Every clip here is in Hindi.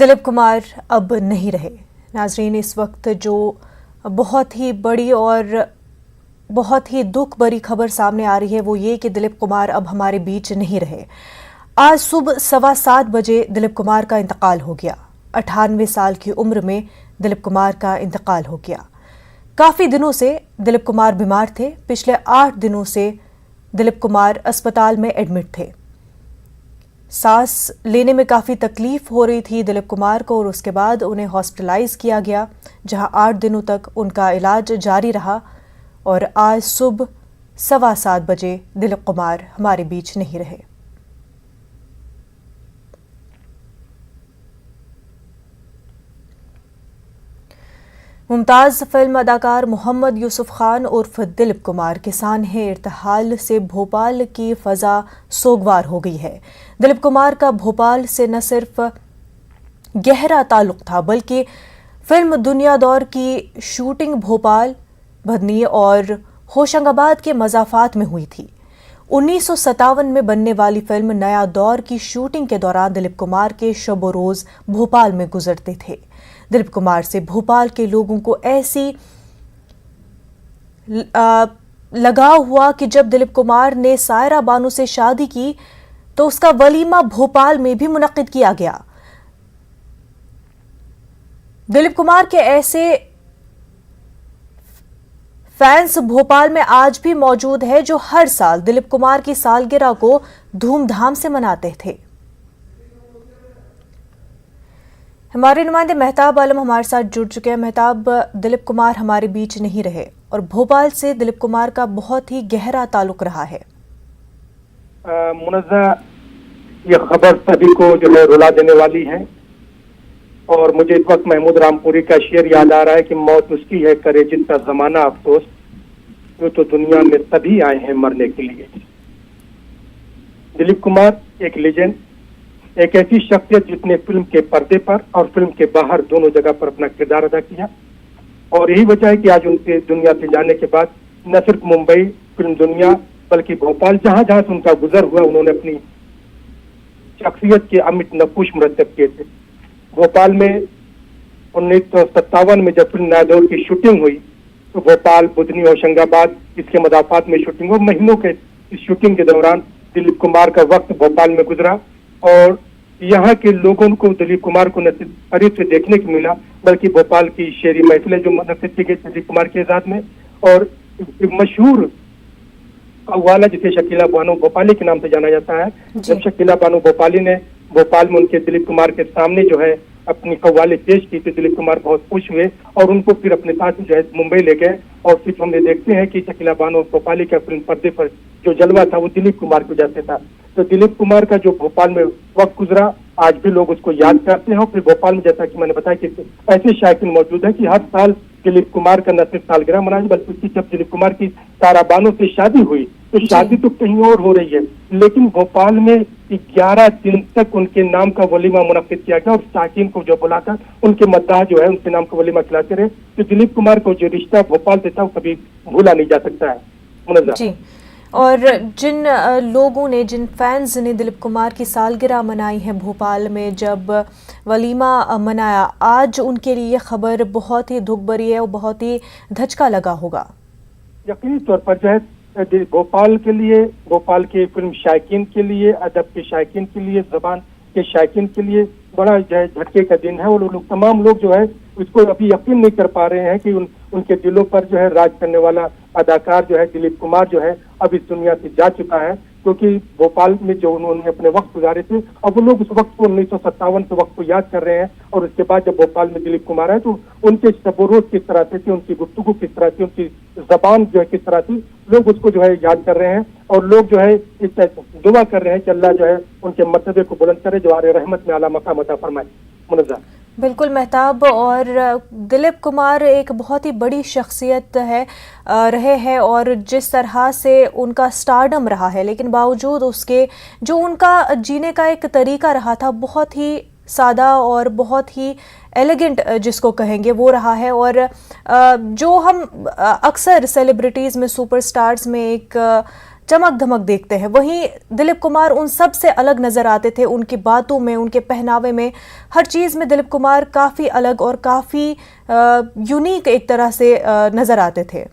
दिलीप कुमार अब नहीं रहे। नाजरीन, इस वक्त जो बहुत ही बड़ी और बहुत ही दुख भरी खबर सामने आ रही है वो ये कि दिलीप कुमार अब हमारे बीच नहीं रहे। आज सुबह 7:15 बजे दिलीप कुमार का इंतकाल हो गया। 98 साल की उम्र में दिलीप कुमार का इंतकाल हो गया। काफ़ी दिनों से दिलीप कुमार बीमार थे। पिछले 8 दिनों से दिलीप कुमार अस्पताल में एडमिट थे। सांस लेने में काफ़ी तकलीफ हो रही थी दिलीप कुमार को और उसके बाद उन्हें हॉस्पिटलाइज किया गया, जहां 8 दिनों तक उनका इलाज जारी रहा। और आज सुबह 7:15 बजे दिलीप कुमार हमारे बीच नहीं रहे। मुमताज़ फिल्म अदाकार मोहम्मद यूसुफ खान उर्फ दिलीप कुमार के सानहे इर्तिहाल से भोपाल की फ़ज़ा सोगवार हो गई है। दिलीप कुमार का भोपाल से न सिर्फ गहरा ताल्लुक़ था बल्कि फिल्म दुनिया दौर की शूटिंग भोपाल, भदनी और होशंगाबाद के मज़ाफ़ात में हुई थी। 1957 में बनने वाली फिल्म नया दौर की शूटिंग के दौरान दिलीप कुमार के शब रोज़ भोपाल में गुजरते थे। दिलीप कुमार से भोपाल के लोगों को ऐसी लगाव हुआ कि जब दिलीप कुमार ने सायरा बानो से शादी की तो उसका वलीमा भोपाल में भी मुनक्किद किया गया। दिलीप कुमार के ऐसे फैंस भोपाल में आज भी मौजूद है जो हर साल दिलीप कुमार की सालगिरह को धूमधाम से मनाते थे। हमारे नुमाइंदे मेहताब आलम हमारे साथ जुड़ चुके हैं। मेहताब, दिलीप कुमार हमारे बीच नहीं रहे और भोपाल से दिलीप कुमार का बहुत ही गहरा ताल्लुक रहा है। मुनज़्ज़ा, ये खबर सभी को जो है रुला देने वाली है और मुझे इस वक्त महमूद रामपुरी का शेर याद आ रहा है कि मौत उसकी है करे जिसका जमाना अफसोस, वो तो दुनिया में सभी आए हैं मरने के लिए। दिलीप कुमार एक लेजेंड, एक ऐसी शख्सियत जिसने फिल्म के पर्दे पर और फिल्म के बाहर दोनों जगह पर अपना किरदार अदा किया और यही वजह है कि आज उनके दुनिया से जाने के बाद न सिर्फ मुंबई फिल्म दुनिया बल्कि भोपाल जहां जहां से उनका गुजर हुआ उन्होंने अपनी शख्सियत के अमिट नक्श मुरतब किए थे। भोपाल में 1957 में जब फिल्म नया दौर की शूटिंग हुई तो भोपाल, बुधनी, होशंगाबाद इसके मदाफात में शूटिंग हुई। महीनों के इस शूटिंग के दौरान दिलीप कुमार का वक्त भोपाल में गुजरा और यहाँ के लोगों को दिलीप कुमार को न सिर्फ करीब से देखने को मिला बल्कि भोपाल की शेरी महफिलें जो मुनक़्क़िद की गई दिलीप कुमार के एजाज़ में और मशहूर कव्वाला जिसे शकीला बानो भोपाली के नाम से जाना जाता है, जब शकीला बानो भोपाली ने भोपाल में उनके दिलीप कुमार के सामने जो है अपनी कव्वाली पेश की तो दिलीप कुमार बहुत खुश हुए और उनको फिर अपने साथ जो है मुंबई ले गए और फिर हम देखते हैं कि शकीला बानो भोपाली का फिल्म पर्दे पर जो जलवा था वो दिलीप कुमार की वजह से था। तो दिलीप कुमार का जो भोपाल में वक्त गुजरा आज भी लोग उसको याद करते हैं और फिर भोपाल में जैसा कि मैंने बताया कि ऐसे शायकीन मौजूद है कि हर साल दिलीप कुमार का न सिर्फ सालगिरह मनाई बल्कि उसकी जब दिलीप कुमार की सायरा बानो से शादी हुई तो शादी तो कहीं और हो रही है लेकिन भोपाल में 11 दिन तक उनके नाम का वलीमा मुनक्किद किया गया और शायकीन को जो बुलाकर उनके मद्दाह जो है उनके नाम का वलीमा खिलाते रहे। तो दिलीप कुमार को जो रिश्ता भोपाल से था वो कभी भूला नहीं जा सकता है। मुनज़्ज़ा, और जिन लोगों ने, जिन फैंस ने दिलीप कुमार की सालगिरह मनाई है भोपाल में जब वलीमा मनाया, आज उनके लिए खबर बहुत ही दुख भरी है और बहुत ही धचका लगा होगा। यकीनी तौर पर जो है भोपाल के लिए, भोपाल के फिल्म शायकीन के लिए, अदब के शायकीन के लिए, जबान के शायकीन के लिए बड़ा जो है झटके का दिन है और लोग तमाम लोग जो है उसको अभी यकीन नहीं कर पा रहे हैं कि उनके दिलों पर जो है राज करने वाला अदाकार जो है दिलीप कुमार जो है अब इस दुनिया से जा चुका है, क्योंकि भोपाल में जो उन्होंने अपने वक्त गुजारे थे और वो लोग उस वक्त को 1957 के वक्त को याद कर रहे हैं और उसके बाद जब भोपाल में दिलीप कुमार आए तो उनके शब-ओ-रोज़ किस तरह से थी, उनकी गुफ्तगू किस तरह थी, उनकी जबान जो है किस तरह थी, लोग उसको जो है याद कर रहे हैं और लोग जो है इस दुआ कर रहे हैं कि अल्लाह जो है उनके मर्तबे को बुलंद करे, जो आरे रहमत में आला मकाम अता फरमाए। मुनज़्ज़ा, बिल्कुल मेहताब, और दिलीप कुमार एक बहुत ही बड़ी शख्सियत है रहे हैं और जिस तरह से उनका स्टारडम रहा है लेकिन बावजूद उसके जो उनका जीने का एक तरीका रहा था बहुत ही सादा और बहुत ही एलिगेंट जिसको कहेंगे वो रहा है। और जो हम अक्सर सेलिब्रिटीज़ में, सुपरस्टार्स में एक चमक धमक देखते हैं, वहीं दिलीप कुमार उन सब से अलग नजर आते थे। उनकी बातों में, उनके पहनावे में, हर चीज में दिलीप कुमार काफी अलग और काफी यूनिक एक तरह से नजर आते थे।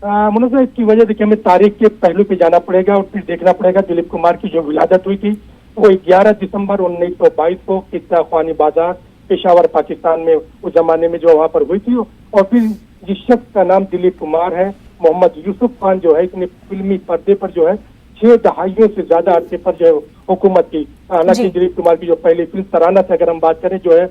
मुनव्वर, इसकी वजह देखिए हमें तारीख के पहलू पे जाना पड़ेगा और फिर देखना पड़ेगा दिलीप कुमार की जो विलादत हुई थी वो 11 दिसंबर 1922 को किस्सा ख्वानी बाजार पेशावर पाकिस्तान में उस जमाने में जो वहाँ पर हुई थी। और फिर जिस शख्स का नाम दिलीप कुमार है, मोहम्मद यूसुफ खान जो है, इसने फिल्मी पर्दे पर जो है 6 दहाइयों से ज्यादा अरसे पर जो है हुकूमत की। हालांकि दिलीप कुमार की जो पहली फिल्म तराना से अगर हम बात करें जो है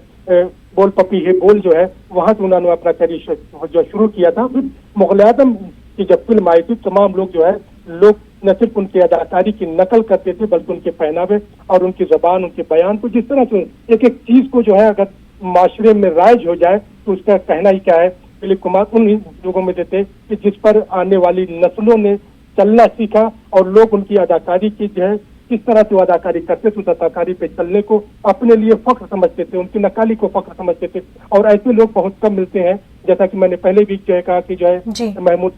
बोल पपी है बोल जो है, वहां से उन्होंने अपना करियर जो शुरू किया था। फिर मुगल आजम की जब फिल्म आई थी, तमाम लोग जो है लोग न सिर्फ उनकी अदाकारी की नकल करते थे बल्कि उनके पहनावे और उनकी जबान, उनके बयान को, जिस तरह से एक एक चीज को जो है अगर माशरे में राइज हो जाए तो उसका कहना ही क्या है। दिलीप कुमार उन लोगों में थे कि जिस पर आने वाली नस्लों ने चलना सीखा और लोग उनकी अदाकारी की जो है किस तरह से वो अदाकारी करते थे, उस अदाकारी पे चलने को अपने लिए फख्र समझते थे, उनकी नकाली को फख्र समझते थे। और ऐसे लोग बहुत कम मिलते हैं, जैसा कि मैंने पहले भी जो है कहा कि जो है महमूद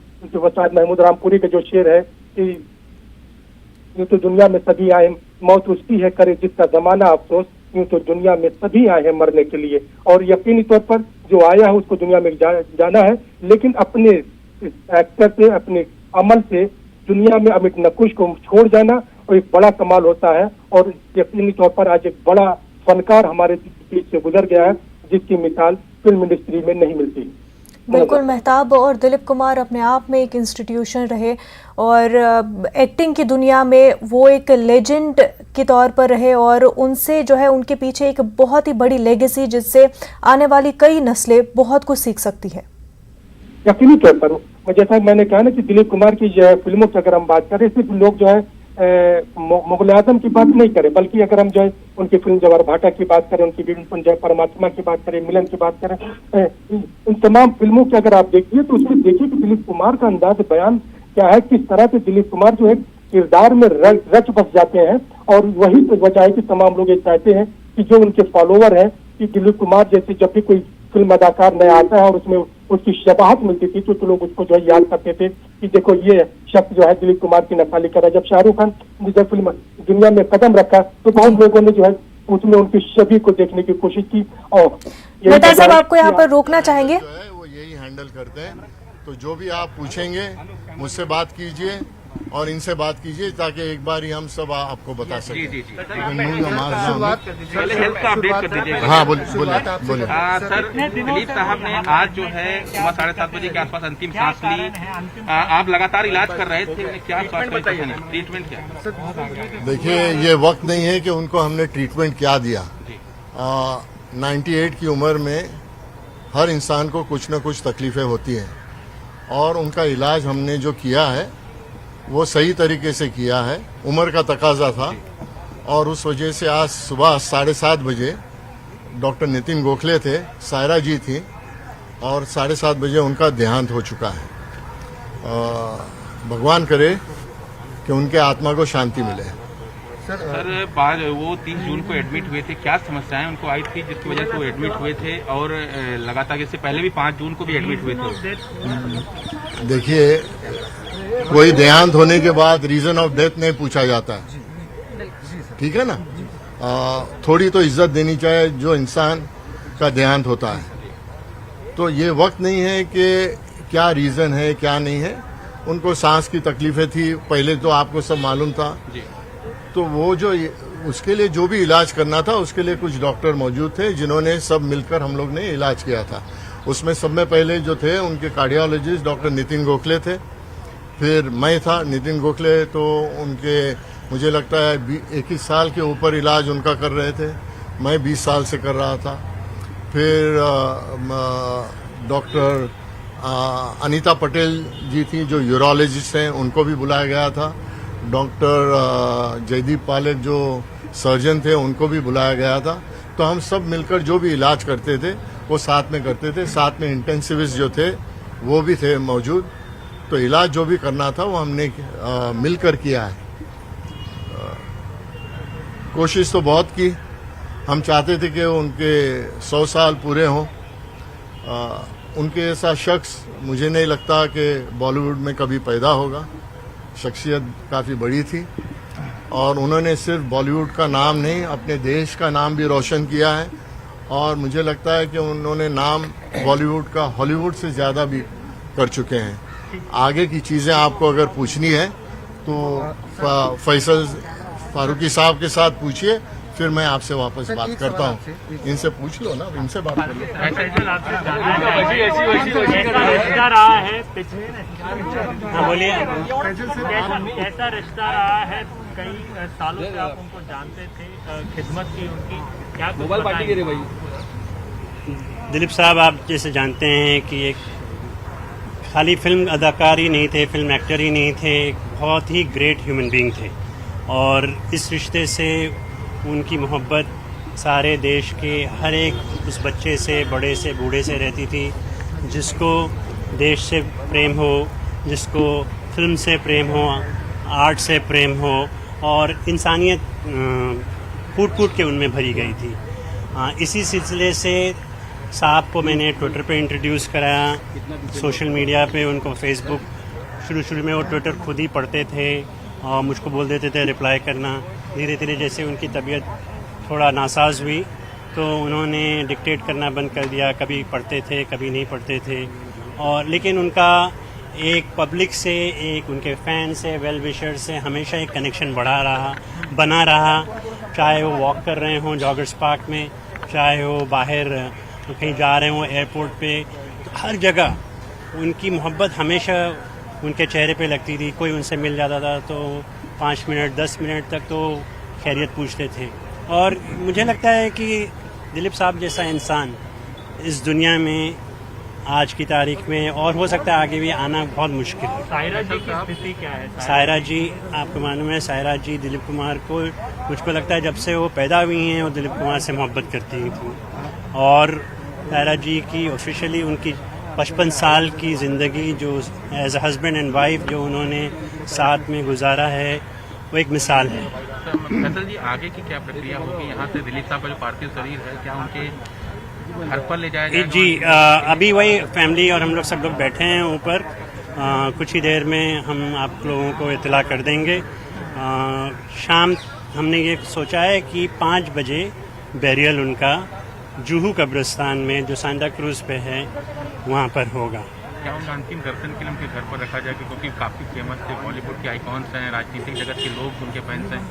रामपुरी का जो शेर है कि यूं तो दुनिया में सभी आए, मौत उसकी है करे जिसका जमाना अफसोस, यूं तो दुनिया में सभी आए हैं मरने के लिए। और यकीनी तौर पर जो आया है उसको दुनिया में जाना है, लेकिन अपने एक्टर से, अपने अमल से दुनिया में अमिट नकुश को छोड़ जाना और एक बड़ा कमाल होता है। और यकीनी तौर पर आज एक बड़ा फनकार हमारे बीच से गुजर गया है जिसकी मिसाल फिल्म इंडस्ट्री में नहीं मिलती। बिल्कुल मेहताब, और दिलीप कुमार अपने आप में एक इंस्टीट्यूशन रहे और एक्टिंग की दुनिया में वो एक लेजेंड के तौर पर रहे और उनसे जो है उनके पीछे एक बहुत ही बड़ी लेगेसी जिससे आने वाली कई नस्लें बहुत कुछ सीख सकती है। यकीनी तौर पर जैसा मैंने कहा ना कि दिलीप कुमार की जो है फिल्मों की अगर हम बात करें, सिर्फ लोग जो है मुगल आजम की बात नहीं करें, बल्कि अगर हम जो है उनकी फिल्म जवाहर भाटा की बात करें, उनकी फिल्म जो परमात्मा की बात करें, मिलन की बात करें, इन तमाम फिल्मों की अगर आप देखिए तो उसमें देखिए कि दिलीप कुमार का अंदाज बयान क्या है, किस तरह से दिलीप कुमार जो है किरदार में रच बस जाते हैं। और वही तो वजह है कि तमाम लोग ये चाहते हैं कि जो उनके फॉलोवर हैं कि दिलीप कुमार जैसे जब भी कोई फिल्म अदाकार नया आता है और उसमें उसकी शबाहत मिलती थी तो लोग उसको जो है याद करते थे कि देखो ये शख्स जो है दिलीप कुमार की नकाली कर रहा है। जब शाहरुख खान ने जब फिल्म दुनिया में कदम रखा तो बहुत लोगों ने जो है उसमें उनकी छवि को देखने की कोशिश की। और मेहता साहब आपको यहाँ पर रोकना चाहेंगे, वो यही हैंडल करते हैं। तो जो भी आप पूछेंगे मुझसे बात कीजिए और इनसे बात कीजिए ताकि एक बार ही हम सब आपको बता सकें। जी। पहले हेल्थ का अपडेट कर दीजिएगा। हाँ बोलिए। सर, दिलीप साहब ने आज जो है सुबह 7:30 बजे के आसपास अंतिम सांस ली। आप लगातार इलाज कर रहे थे, क्या ट्रीटमेंट क्या? देखिए, ये वक्त नहीं है कि उनको हमने ट्रीटमेंट क्या दिया। 98 की उम्र में हर इंसान को कुछ न कुछ तकलीफें होती हैं और उनका इलाज हमने जो किया है वो सही तरीके से किया है। उम्र का तकाजा था और उस वजह से आज सुबह 7:30 बजे डॉक्टर नितिन गोखले थे, सायरा जी थी और 7:30 बजे उनका देहांत हो चुका है। भगवान करे कि उनके आत्मा को शांति मिले। सर, बाद वो 3 जून को एडमिट हुए थे, क्या समस्याएं उनको आई थी जिसकी वजह से वो एडमिट हुए थे? और लगातार इससे पहले भी 5 जून को भी एडमिट हुए थे। देखिए, कोई देहांत होने के बाद रीजन ऑफ डेथ नहीं पूछा जाता, ठीक है ना। थोड़ी तो इज्जत देनी चाहिए जो इंसान का देहांत होता है। तो ये वक्त नहीं है कि क्या रीजन है क्या नहीं है। उनको सांस की तकलीफें थी पहले, तो आपको सब मालूम था। तो वो जो उसके लिए जो भी इलाज करना था उसके लिए कुछ डॉक्टर मौजूद थे जिन्होंने सब मिलकर हम लोग ने इलाज किया था। उसमें सब में पहले जो थे उनके कार्डियोलॉजिस्ट डॉक्टर नितिन गोखले थे, फिर मैं था। नितिन गोखले तो उनके मुझे लगता है 21 साल के ऊपर इलाज उनका कर रहे थे, मैं 20 साल से कर रहा था। फिर डॉक्टर अनीता पटेल जी थी जो यूरोलॉजिस्ट हैं, उनको भी बुलाया गया था। डॉक्टर जयदीप पालेक जो सर्जन थे उनको भी बुलाया गया था। तो हम सब मिलकर जो भी इलाज करते थे वो साथ में करते थे। साथ में इंटेंसिविस्ट जो थे वो भी थे मौजूद। तो इलाज जो भी करना था वो हमने मिलकर किया है। कोशिश तो बहुत की, हम चाहते थे कि उनके 100 साल पूरे हों। उनके ऐसा शख्स मुझे नहीं लगता कि बॉलीवुड में कभी पैदा होगा। शख्सियत काफ़ी बड़ी थी और उन्होंने सिर्फ बॉलीवुड का नाम नहीं अपने देश का नाम भी रोशन किया है और मुझे लगता है कि उन्होंने नाम बॉलीवुड का हॉलीवुड से ज़्यादा भी कर चुके हैं। आगे की चीज़ें आपको अगर पूछनी है तो फैसल फारूकी साहब के साथ पूछिए, फिर मैं आपसे वापस बात करता हूँ। इनसे पूछ लो ना, इनसे बात कर लो। रिश्ता रहा है पिछले, हाँ बोलिए, कैसा रिश्ता रहा है? कई सालों से आप उनको जानते थे, खिदमत की उनकी, क्या मोबाइल पार्टी के भाई? दिलीप साहब आप जैसे जानते हैं कि एक खाली फिल्म अदाकार ही नहीं थे, फिल्म एक्टर ही नहीं थे, एक बहुत ही ग्रेट ह्यूमन बीइंग थे और इस रिश्ते से उनकी मोहब्बत सारे देश के हर एक उस बच्चे से, बड़े से, बूढ़े से रहती थी। जिसको देश से प्रेम हो, जिसको फिल्म से प्रेम हो, आर्ट से प्रेम हो और इंसानियत फूट फूट के उनमें भरी गई थी। इसी सिलसिले से साहब को मैंने ट्विटर पे इंट्रोड्यूस कराया, सोशल मीडिया पे उनको फेसबुक, शुरू में वो ट्विटर खुद ही पढ़ते थे और मुझको बोल देते थे रिप्लाई करना। धीरे धीरे जैसे उनकी तबीयत थोड़ा नासाज हुई तो उन्होंने डिक्टेट करना बंद कर दिया, कभी पढ़ते थे कभी नहीं पढ़ते थे और लेकिन उनका एक पब्लिक से, एक उनके फ़ैन से, वेल विशर से हमेशा एक कनेक्शन बना रहा, चाहे वो वॉक कर रहे हों जॉगर्स पार्क में, चाहे वो बाहर कहीं जा रहे हों एयरपोर्ट पे, तो हर जगह उनकी मोहब्बत हमेशा उनके चेहरे पे लगती थी। कोई उनसे मिल जाता था तो 5 मिनट 10 मिनट तक तो खैरियत पूछते थे और मुझे लगता है कि दिलीप साहब जैसा इंसान इस दुनिया में आज की तारीख में और हो सकता है आगे भी आना बहुत मुश्किल है। सायरा जी की स्थिति क्या है? सायरा जी, आपको मालूम है सायरा जी दिलीप कुमार को, मुझको लगता है जब से वो पैदा हुई हैं वो दिलीप कुमार से मोहब्बत करती थी और सायरा जी की ऑफिशियली उनकी 55 साल की ज़िंदगी जो as a husband and wife जो उन्होंने साथ में गुजारा है वो एक मिसाल है। फैसल जी, आगे की क्या प्रक्रिया होगी? यहाँ से दिलीप साहब का जो पार्थिव शरीर है क्या उनके घर पर ले जाया जाएगा? जी अभी वही फैमिली और हम लोग सब लोग बैठे हैं ऊपर, कुछ ही देर में हम आप लोगों को इत्तला कर देंगे। शाम हमने ये सोचा है कि 5 बजे बैरियल उनका जुहू कब्रिस्तान में जो सांता क्रूज पे है वहाँ पर होगा। क्या उनका अंतिम दर्शन के लिए उनके घर पर रखा जाएगा? क्योंकि काफ़ी फेमस थे, बॉलीवुड के आइकॉन्स हैं, राजनीतिक जगत के लोग उनके फैंस हैं।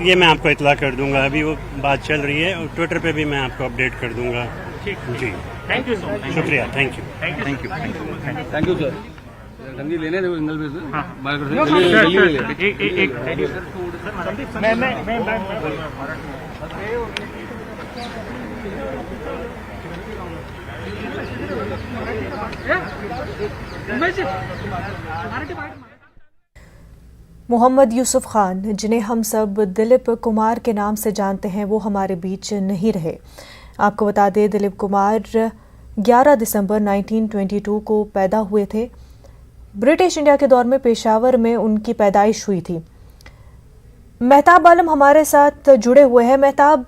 ये मैं आपको इत्तला कर दूंगा, अभी वो बात चल रही है और ट्विटर पे भी मैं आपको अपडेट कर दूंगा। जी, थैंक यू सो मच। शुक्रिया, थैंक यू सर। गंदी लेने दो एंगल पे सर। हाँ। मोहम्मद यूसुफ खान, जिन्हें हम सब दिलीप कुमार के नाम से जानते हैं, वो हमारे बीच नहीं रहे। आपको बता दें दिलीप कुमार 11 दिसंबर 1922 को पैदा हुए थे। ब्रिटिश इंडिया के दौर में पेशावर में उनकी पैदाइश हुई थी। मेहताब आलम हमारे साथ जुड़े हुए हैं। मेहताब,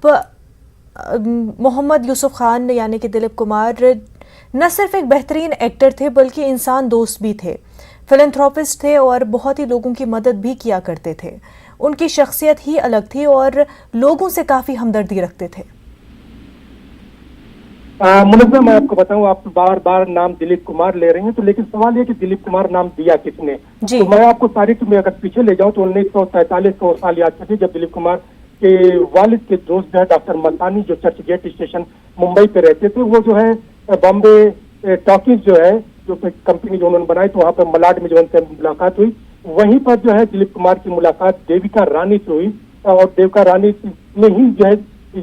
मोहम्मद यूसुफ खान यानी कि दिलीप कुमार न सिर्फ एक बेहतरीन एक्टर थे बल्कि इंसान दोस्त भी थे, फिलैंथ्रोपिस्ट थे और बहुत ही लोगों की मदद भी किया करते थे। उनकी शख्सियत ही अलग थी और लोगों से काफी हमदर्दी रखते थे। मुनव्वर, मैं आपको बताऊं, आप बार बार नाम दिलीप कुमार ले रहे हैं, तो लेकिन सवाल ये कि दिलीप कुमार नाम दिया किसने? तो मैं आपको तारीख में अगर पीछे ले जाऊं तो 1943 को साल याद करिए जब दिलीप कुमार के वालिद के दोस्त है डॉक्टर मस्तानी, जो चर्च गेट स्टेशन मुंबई पे रहते थे, वो जो है बॉम्बे टॉकीज जो है जो कंपनी जो उन्होंने बनाई, तो वहाँ पर मलाड में जो उनसे मुलाकात हुई, वहीं पर जो है दिलीप कुमार की मुलाकात देविका रानी से हुई और देविका रानी ने ही जो है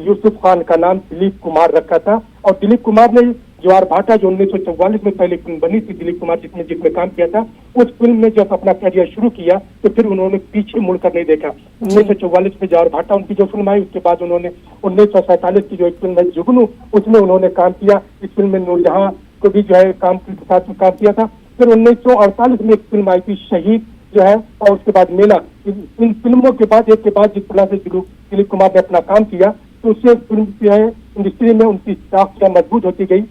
यूसुफ खान का नाम दिलीप कुमार रखा था। और दिलीप कुमार ने ज्वार भाटा जो 1944 में पहली फिल्म बनी थी दिलीप कुमार जिसमें काम किया था, उस फिल्म में जब अपना करियर शुरू किया तो फिर उन्होंने पीछे मुड़कर नहीं देखा। 1944 में ज्वार भाटा उनकी जो फिल्म आई, उसके बाद उन्होंने 1947 की जो एक फिल्म है जुगनू, उसमें उन्होंने काम किया। इस फिल्म में नूरजहां को भी जो है साथ में काम किया था। फिर 1948 में एक फिल्म आई थी शहीद जो है, और उसके बाद मेला। इन फिल्मों के बाद एक के बाद जिस तरह से दिलीप कुमार ने अपना काम किया तो उससे फिल्म जो है इंडस्ट्री में उनकी साख मजबूत होती गई।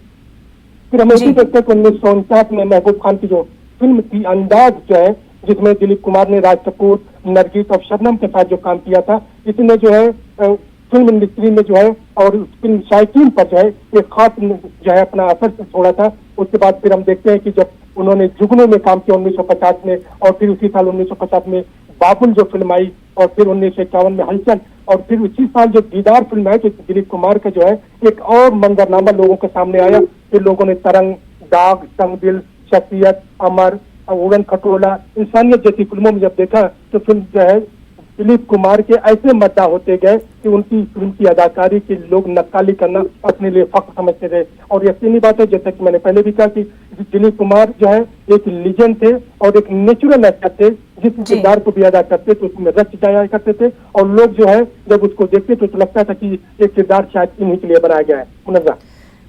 फिर हम इसी देखते हैं कि 1949 में महबूब खान की जो फिल्म थी अंदाज जो है, जिसमें दिलीप कुमार ने राज कपूर, नरगिस और शबनम के साथ जो काम किया था, इसने जो है फिल्म इंडस्ट्री में जो है और फिल्म शायकीन पर जो है एक खास जो है अपना असर छोड़ा था। उसके बाद फिर हम देखते हैं कि जब उन्होंने जुगनू में काम किया 1950 में, और फिर उसी साल 1950 में बाबुल जो फिल्म आई, और फिर 1951 में हलचल, और फिर उसी साल जो दीदार फिल्म है जो दिलीप कुमार का जो है एक और मंजरनामा लोगों के सामने आया। फिर लोगों ने तरंग, दाग, तंगदिल, शख्सियत, अमर, उड़न खटोला, इंसानियत जैसी फिल्मों में जब देखा तो फिल्म जो है दिलीप कुमार के ऐसे मद्दा होते गए कि उनकी फिल्म की अदाकारी के लोग नक्काली करना अपने लिए फख्र समझते थे। और यकीनी बात है, जैसा कि मैंने पहले भी कहा कि दिलीप कुमार जो है एक लीजेंड थे और एक नेचुरल एक्टर थे, जिस किरदार को भी अदा करते थे उसमें रच जाया करते थे, और लोग जो है जब उसको देखते तो लगता था कि ये किरदार शायद इन्हीं के लिए बनाया गया है। मुनव्वर।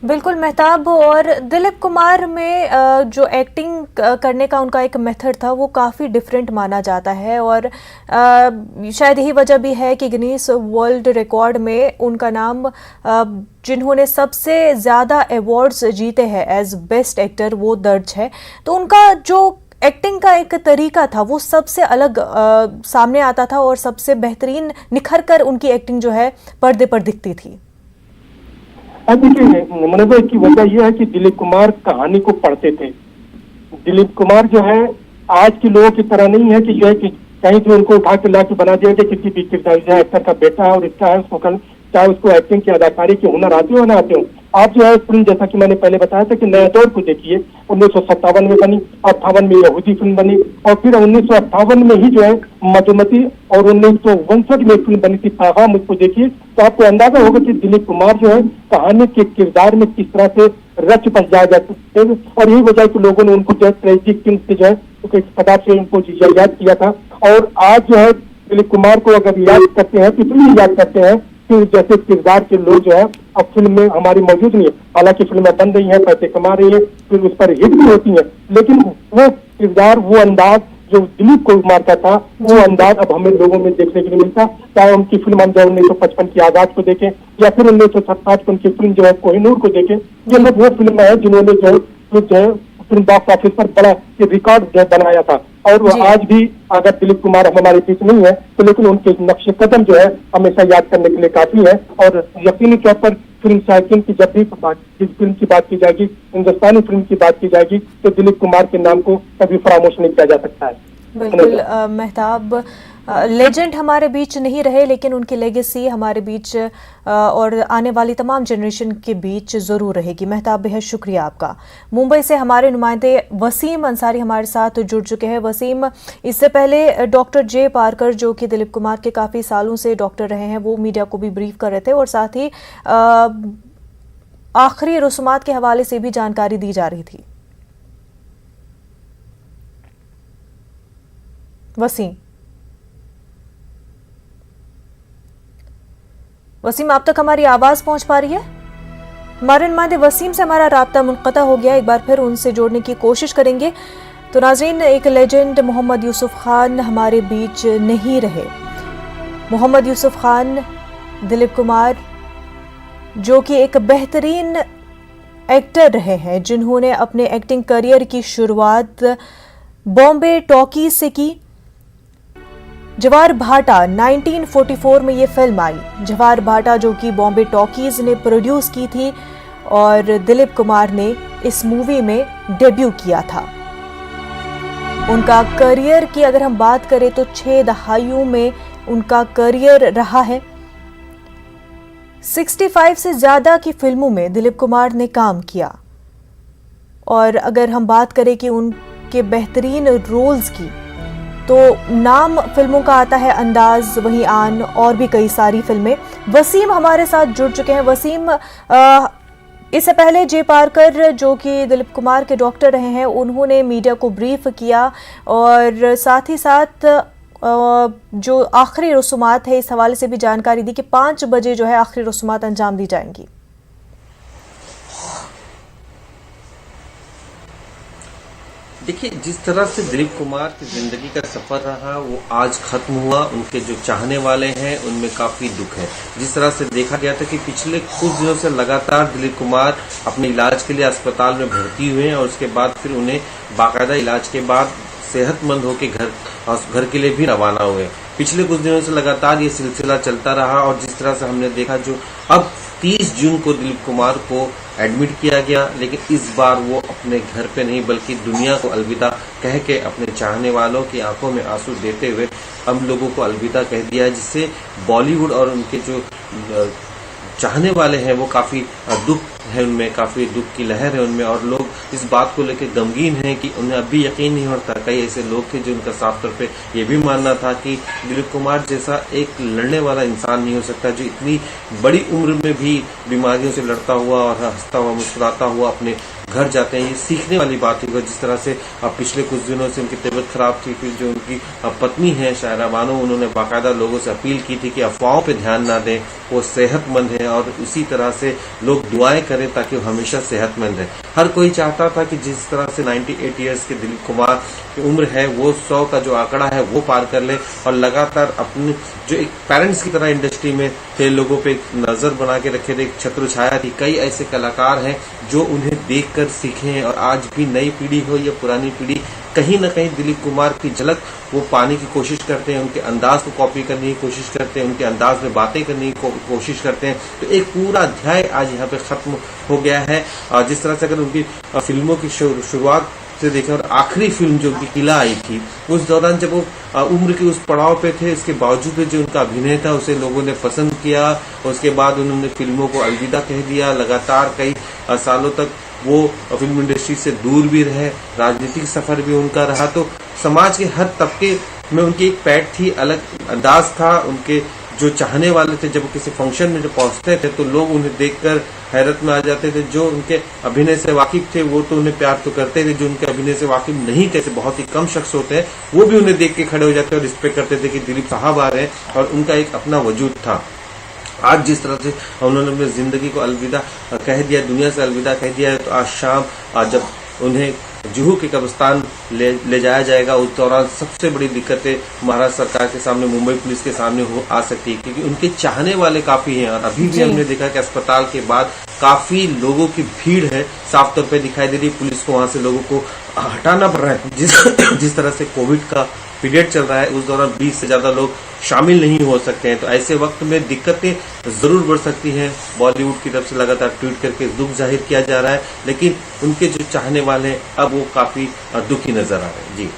बिल्कुल मेहताब, और दिलीप कुमार में जो एक्टिंग करने का उनका एक मेथड था वो काफ़ी डिफरेंट माना जाता है, और शायद यही वजह भी है कि गिनीज वर्ल्ड रिकॉर्ड में उनका नाम जिन्होंने सबसे ज़्यादा अवार्ड्स जीते हैं एज बेस्ट एक्टर वो दर्ज है। तो उनका जो एक्टिंग का एक तरीका था वो सबसे अलग सामने आता था और सबसे बेहतरीन निखर कर उनकी एक्टिंग जो है पर्दे पर दिखती थी। देखिए मुनव्वर, की वजह यह है कि दिलीप कुमार कहानी को पढ़ते थे। दिलीप कुमार जो है आज के लोगों की तरह नहीं है कि जो है कि कहीं भी उनको उठा के ला के बना दिया कि किसी भी किरदार एक्टर का बेटा है और इसका है, उसको कल चाहे उसको एक्टिंग की अदाकारी के हुनर आते हो ना आते हो। आप जो है फिल्म, जैसा कि मैंने पहले बताया था कि नया दौर को देखिए, 1957 में बनी, 58 में यहूदी फिल्म बनी, और फिर 1958 में ही जो है मधुमती, और 1959 में फिल्म बनी थी पैगाम। मुझको देखिए तो आपको अंदाजा होगा कि दिलीप कुमार जो है कहानी के किरदार में किस तरह से रच बस जाया जाते थे, और यही वजह कि लोगों ने उनको जो है ट्रेजिक किंग से जो है कदार से उनको याद किया था। और आज जो है दिलीप कुमार को अगर याद करते हैं तो इसलिए याद करते हैं कि जैसे किरदार के लोग जो है अब फिल्म में हमारी मौजूद नहीं है। हालांकि फिल्में बन रही हैं, पैसे कमा रही है, फिर उस पर हिट भी होती है, लेकिन वो किरदार, वो अंदाज जो दिलीप कुमार का था, वो अंदाज अब हमें लोगों में देखने के लिए मिलता। चाहे उनकी फिल्म हम जो 1955 की आजाद को देखें या फिर 1967 की उनकी फिल्म जो है कोहिनूर को देखें, ये सब वो फिल्म है जिन्होंने जो है फिल्म बॉक्स ऑफिस पर बड़ा रिकॉर्ड बनाया था। और वो आज भी अगर दिलीप कुमार हमारे बीच नहीं है तो लेकिन उनके नक्शे कदम जो है हमेशा याद करने के लिए काफी है। और यकीनी तौर पर फिल्म शायकीन की जब भी जिस फिल्म की बात की जाएगी, हिंदुस्तानी फिल्म की बात की जाएगी, तो दिलीप कुमार के नाम को कभी फरामोश नहीं किया जा सकता है। बिल्कुल मेहताब, लेजेंड हमारे बीच नहीं रहे लेकिन उनकी लेगेसी हमारे बीच और आने वाली तमाम जनरेशन के बीच ज़रूर रहेगी। मेहताब, बेहद शुक्रिया आपका। मुंबई से हमारे नुमाइंदे वसीम अंसारी हमारे साथ जुड़ चुके हैं। वसीम, इससे पहले डॉक्टर जे पारकर जो कि दिलीप कुमार के काफ़ी सालों से डॉक्टर रहे हैं, वो मीडिया को भी ब्रीफ कर रहे थे और साथ ही आखिरी रसूमात के हवाले से भी जानकारी दी जा रही थी। वसीम, आप तक हमारी आवाज पहुंच पा रही है? हमारे नुमाइंदे वसीम से हमारा राब्ता मुनक़ता हो गया, एक बार फिर उनसे जोड़ने की कोशिश करेंगे। तो नाज़रीन, एक लेजेंड मोहम्मद यूसुफ खान हमारे बीच नहीं रहे। मोहम्मद यूसुफ खान, दिलीप कुमार जो कि एक बेहतरीन एक्टर रहे हैं, जिन्होंने अपने एक्टिंग करियर की शुरुआत बॉम्बे टॉकीज से की। जवार भाटा 1944 में ये फिल्म आई। जवार भाटा जो कि बॉम्बे टॉकीज ने प्रोड्यूस की थी और दिलीप कुमार ने इस मूवी में डेब्यू किया था। उनका करियर की अगर हम बात करें तो 6 दहाइयों में उनका करियर रहा है। 65 से ज्यादा की फिल्मों में दिलीप कुमार ने काम किया। और अगर हम बात करें कि उनके बेहतरीन रोल्स की, तो नाम फिल्मों का आता है अंदाज, वहीं आन और भी कई सारी फिल्में। वसीम हमारे साथ जुड़ चुके हैं। वसीम, इससे पहले जे पारकर जो कि दिलीप कुमार के डॉक्टर रहे हैं, उन्होंने मीडिया को ब्रीफ किया और साथ ही साथ जो आखिरी रसूमात है इस हवाले से भी जानकारी दी कि 5 बजे जो है आखिरी रसूमात अंजाम दी जाएंगी। देखिए, जिस तरह से दिलीप कुमार की जिंदगी का सफर रहा वो आज खत्म हुआ। उनके जो चाहने वाले हैं उनमें काफी दुख है। जिस तरह से देखा गया था कि पिछले कुछ दिनों से लगातार दिलीप कुमार अपने इलाज के लिए अस्पताल में भर्ती हुए हैं और उसके बाद फिर उन्हें बाकायदा इलाज के बाद सेहतमंद होकर घर के लिए भी रवाना हुए। पिछले कुछ दिनों से लगातार ये सिलसिला चलता रहा और जिस तरह से हमने देखा जो अब 30 जून को दिलीप कुमार को एडमिट किया गया, लेकिन इस बार वो अपने घर पे नहीं बल्कि दुनिया को अलविदा कह के अपने चाहने वालों की आंखों में आंसू देते हुए हम लोगों को अलविदा कह दिया है, जिससे बॉलीवुड और उनके जो चाहने वाले हैं वो काफी दुख है उनमें, काफी दुख की लहर है उनमें और लोग इस बात को लेकर गमगीन हैं कि उन्हें अभी यकीन नहीं होता। कई ऐसे लोग थे जो उनका साफ तौर पे ये भी मानना था कि दिलीप कुमार जैसा एक लड़ने वाला इंसान नहीं हो सकता जो इतनी बड़ी उम्र में भी बीमारियों से लड़ता हुआ और हंसता हुआ मुस्कुराता हुआ अपने घर जाते हैं। ये सीखने वाली बात है। जिस तरह से पिछले कुछ दिनों से उनकी तबीयत खराब थी, फिर जो उनकी पत्नी है शायरा बानो, उन्होंने बाकायदा लोगों से अपील की थी कि अफवाहों पे ध्यान ना दें, वो सेहतमंद है और उसी तरह से लोग दुआएं करें ताकि वो हमेशा सेहतमंद है। हर कोई चाहता था कि जिस तरह से 98 ईयर्स के दिलीप कुमार की उम्र है वो 100 का जो आंकड़ा है वो पार कर ले और लगातार अपने जो एक पेरेंट्स की तरह इंडस्ट्री में थे, लोगों पे एक नजर बना के रखे थे, एक छत्र छाया थी। कई ऐसे कलाकार हैं जो उन्हें देखकर सीखे हैं और आज भी नई पीढ़ी हो या पुरानी पीढ़ी कहीं न कहीं दिलीप कुमार की झलक वो पाने की कोशिश करते हैं, उनके अंदाज को कॉपी करने की कोशिश करते हैं, उनके अंदाज में बातें करने की कोशिश करते हैं। तो एक पूरा अध्याय आज यहाँ पे खत्म हो गया है। जिस तरह से अगर उनकी फिल्मों की शुरुआत से देखें और आखिरी फिल्म जो उनकी किला आई थी उस दौरान जब वो उम्र के उस पड़ाव पे थे, इसके बावजूद भी जो उनका अभिनय था उसे लोगों ने पसंद किया। उसके बाद उन्होंने फिल्मों को अलविदा कह दिया। लगातार कई सालों तक वो फिल्म इंडस्ट्री से दूर भी रहे, राजनीतिक सफर भी उनका रहा। तो समाज के हर तबके में उनकी एक पैठ थी, अलग अंदाज था। उनके जो चाहने वाले थे जब वो किसी फंक्शन में जब पहुंचते थे तो लोग उन्हें देखकर हैरत में आ जाते थे। जो उनके अभिनय से वाकिफ थे वो तो उन्हें प्यार तो करते थे, जो उनके अभिनय से वाकिफ नहीं थे, बहुत ही कम शख्स होते हैं, वो भी उन्हें देख के खड़े हो जाते और रिस्पेक्ट करते थे कि दिलीप साहब आ रहे हैं और उनका एक अपना वजूद था। आज जिस तरह से उन्होंने अपनी जिंदगी को अलविदा कह दिया, दुनिया से अलविदा कह दिया है, तो आज शाम जब उन्हें जुहू के कब्रिस्तान ले जाया जाएगा उस दौरान सबसे बड़ी दिक्कतें महाराष्ट्र सरकार के सामने, मुंबई पुलिस के सामने आ सकती है क्योंकि उनके चाहने वाले काफी हैं और अभी भी हमने देखा कि अस्पताल के बाद काफी लोगों की भीड़ है, साफ तौर पे दिखाई दे रही। पुलिस को वहां से लोगों को हटाना पड़ रहा है। जिस तरह से कोविड का पीरियड चल रहा है उस दौरान 20 से ज्यादा लोग शामिल नहीं हो सकते हैं, तो ऐसे वक्त में दिक्कतें जरूर बढ़ सकती हैं। बॉलीवुड की तरफ से लगातार ट्वीट करके दुख जाहिर किया जा रहा है, लेकिन उनके जो चाहने वाले हैं अब वो काफी दुखी नजर आ रहे हैं। जी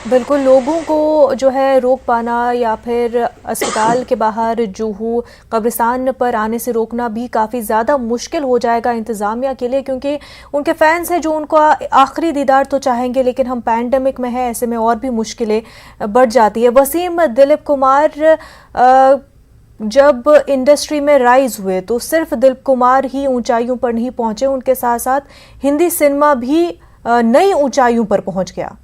बिल्कुल, लोगों को जो है रोक पाना या फिर अस्पताल के बाहर जुहू कब्रिस्तान पर आने से रोकना भी काफ़ी ज़्यादा मुश्किल हो जाएगा इंतज़ामिया के लिए, क्योंकि उनके फैंस हैं जो उनको आखिरी दीदार तो चाहेंगे, लेकिन हम पैंडमिक में हैं, ऐसे में और भी मुश्किलें बढ़ जाती है। वसीम, दिलीप कुमार जब इंडस्ट्री में राइज हुए तो सिर्फ दिलीप कुमार ही ऊंचाइयों पर नहीं पहुंचे, उनके साथ साथ हिंदी सिनेमा भी नई ऊंचाइयों पर पहुंच गया।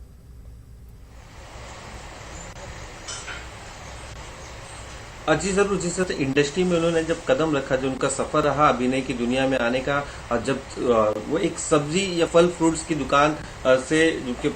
जी जरूर, जिस तरह से इंडस्ट्री में उन्होंने जब कदम रखा, जो उनका सफर रहा अभिनय की दुनिया में आने का, और जब वो एक सब्जी या फल फ्रूट्स की दुकान से उनके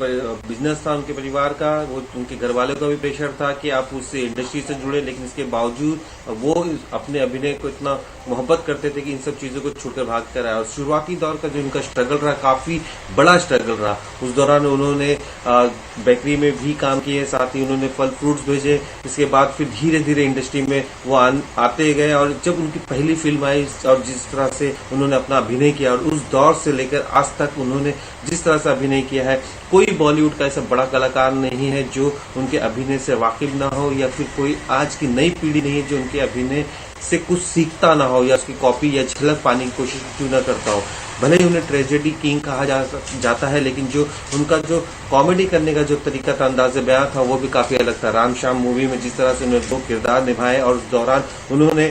बिजनेस था उनके परिवार का, वो उनके घर वालों का भी प्रेशर था कि आप उस इंडस्ट्री से जुड़े, लेकिन इसके बावजूद वो अपने अभिनय को इतना मोहब्बत करते थे कि इन सब चीजों को छोड़कर भाग कर आया। और शुरुआती दौर का जो उनका स्ट्रगल रहा काफी बड़ा स्ट्रगल रहा। उस दौरान उन्होंने बेकरी में भी काम किए, साथ ही उन्होंने फल फ्रूट्स भेजे। इसके बाद फिर धीरे धीरे इंडस्ट्री में वो आते गए और जब उनकी पहली फिल्म आई और जिस तरह से उन्होंने अपना अभिनय किया और उस दौर से लेकर आज तक उन्होंने जिस तरह से अभिनय किया है, कोई बॉलीवुड का ऐसा बड़ा कलाकार नहीं है जो उनके अभिनय से वाकिफ ना हो, या फिर कोई आज की नई पीढ़ी नहीं है जो उनके अभिनय से कुछ सीखता ना हो या उसकी कॉपी या झलक पाने की कोशिश क्यों ना करता हो। भले ही उन्हें ट्रेजेडी किंग कहा जाता है, लेकिन जो उनका जो कॉमेडी करने का जो तरीका था, अंदाज़े बयां था, वो भी काफी अलग था। राम श्याम मूवी में जिस तरह से उन्होंने दो किरदार निभाए और उस दौरान उन्होंने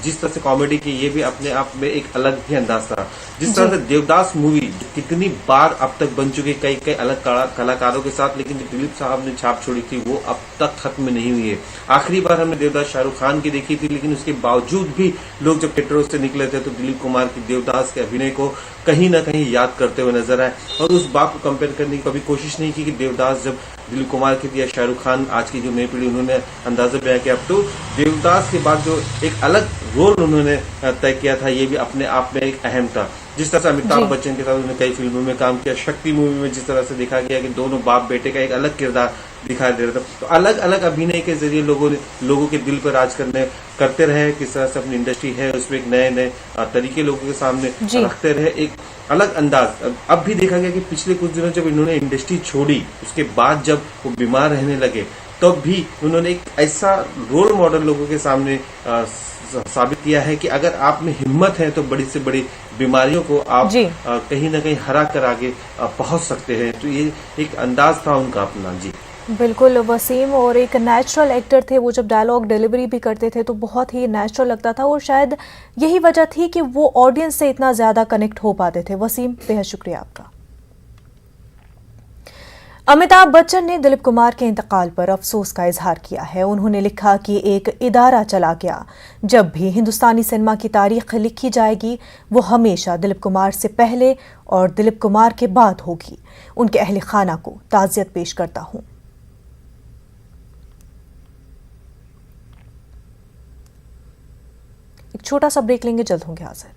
जिस तरह से कॉमेडी की, ये भी अपने आप में एक अलग ही अंदाज था। जिस तरह से देवदास मूवी कितनी बार अब तक बन चुकी कई अलग कलाकारों के साथ, लेकिन जो दिलीप साहब ने छाप छोड़ी थी वो अब तक खत्म नहीं हुई है। आखिरी बार हमने देवदास शाहरुख खान की देखी थी, लेकिन उसके बावजूद भी लोग जब थिएटरों से निकले थे तो दिलीप कुमार की देवदास के अभिनय को कहीं ना कहीं याद करते हुए नजर आए और उस बात को कंपेयर करने की कभी कोशिश नहीं की कि देवदास जब दिलीप कुमार की थी या शाहरुख खान, आज की जो नई पीढ़ी, उन्होंने अंदाजा बयां किया। अब तो देवदास के बाद जो एक अलग रोल उन्होंने तय किया था, ये भी अपने आप में एक अहम था। जिस तरह से अमिताभ बच्चन के साथ उन्होंने कई फिल्मों में काम किया, शक्ति मूवी में जिस तरह से देखा गया कि दोनों बाप बेटे का एक अलग किरदार दिखाई दे रहा था, तो अलग अलग अभिनय के जरिए लोगों के दिल पर राज करते रहे। किस तरह से अपनी इंडस्ट्री है उसमें एक नए नए तरीके लोगों के सामने रखते रहे, एक अलग अंदाज। अब भी देखा गया कि पिछले कुछ दिनों जब इन्होंने इंडस्ट्री छोड़ी, उसके बाद जब वो बीमार रहने लगे, तब भी उन्होंने एक ऐसा रोल मॉडल लोगों के सामने साबित किया है कि अगर आप में हिम्मत है तो बड़ी से बड़ी बीमारियों को आप कहीं ना कहीं हरा कर आगे पहुंच सकते हैं। तो ये एक अंदाज था उनका अपना। जी बिल्कुल वसीम, और एक नेचुरल एक्टर थे वो, जब डायलॉग डिलीवरी भी करते थे तो बहुत ही नेचुरल लगता था, और शायद यही वजह थी कि वो ऑडियंस से इतना ज्यादा कनेक्ट हो पाते थे। वसीम, बेहद शुक्रिया आपका। अमिताभ बच्चन ने दिलीप कुमार के इंतकाल पर अफसोस का इजहार किया है। उन्होंने लिखा कि एक इदारा चला गया। जब भी हिंदुस्तानी सिनेमा की तारीख लिखी जाएगी वो हमेशा दिलीप कुमार से पहले और दिलीप कुमार के बाद होगी। उनके अहले खाना को ताज़ियत पेश करता हूं। एक छोटा सा ब्रेक लेंगे, जल्द होंगे हाजिर।